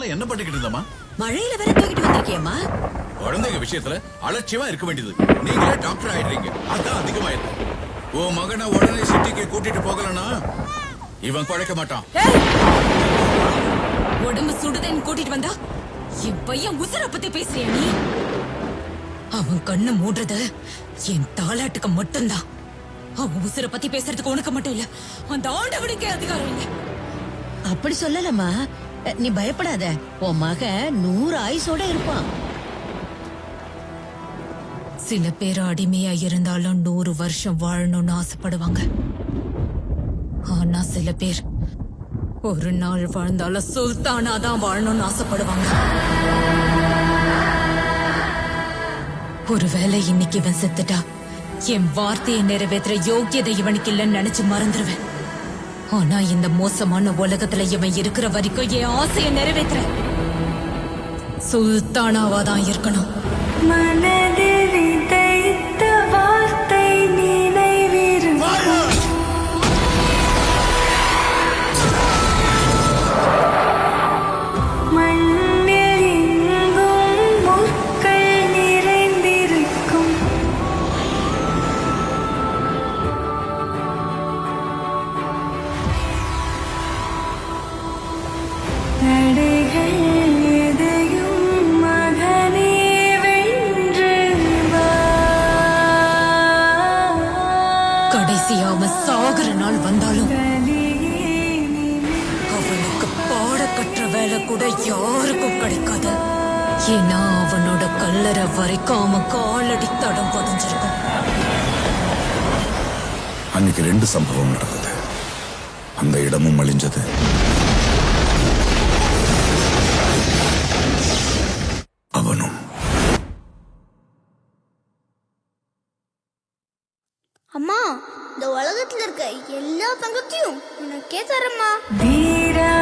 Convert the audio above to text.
நாளா என்ன பண்ணிக்கிட்டு இருந்தமா? மழையில வேற தூக்கிட்டு வந்திருக்கியம்மா. குழந்தைங்க விஷயத்துல அலட்சியமா இருக்க வேண்டியது. நீங்களே டாக்டர் ஆயிடுறீங்க, அதான் அதிகமாயிருக்கு. உன் மகனை உடனே சிட்டிக்கு கூட்டிட்டு போகலனா இவன் குழைக்க மாட்டான். உடம்பு சுடுதேன்னு கூட்டிட்டு வந்தா என் பையன் உசுர பத்தி பேசுறியா நீ? அவன் கண்ணு மூடுறது என் தாலாட்டுக்கு மட்டும்தான். அவன் உசுர பத்தி பேசுறதுக்கு உனக்கு மட்டும் இல்ல, அந்த ஆண்டவனுக்கே அதிகாரம் இல்ல. அப்படி சொல்லலம்மா, நீ பயப்படாத. உன் மகன் 100 ஆயுசோட இருப்பான். சில பேர் அடிமையா இருந்தாலும் 100 வருஷம் வாழணும்னு ஆசைப்படுவாங்க. ஆனா சில பேர் ஒரு நாள் வாழ்ந்தாலும் சுல்தானா தான் வாழணும்னு ஆசைப்படுவாங்க. ஒருவேளை இன்னைக்கு இவன் செத்துட்டா என் வார்த்தையை நிறைவேற்ற யோக்கியதை இவனுக்கு இல்லைன்னு நினைச்சு மறந்துடுவேன். ஆனா இந்த மோசமான உலகத்துல இவன் இருக்கிற வரைக்கும் என் ஆசையை நிறைவேற்ற சுல்தானாவாதான் இருக்கணும். மனதில் விதைத்த வார்த்தை நினைவிருக்கும். மண்ணில் எங்கும் முற்கள் நிறைந்திருக்கும். தடைகள் எதையும் மகனே வென்று வா. கடைசியா அவன் சாகுற நாள் வந்தாலும் வலியே நினை அவனுக்கு பாட கற்ற வேலை கூட யாருக்கும் கிடைக்காது. ஏன்னா அவனோட கல்லறை வரைக்கும் அவன் காலடி தடம் பதிஞ்சிருக்கும். அன்னைக்கு 2 சம்பவம் நடந்தது. அந்த இடமும் அழிஞ்சது, அவனும். அம்மா, இந்த உலகத்துல இருக்க எல்லா தங்கத்தையும் உனக்கே தரமா. வீரா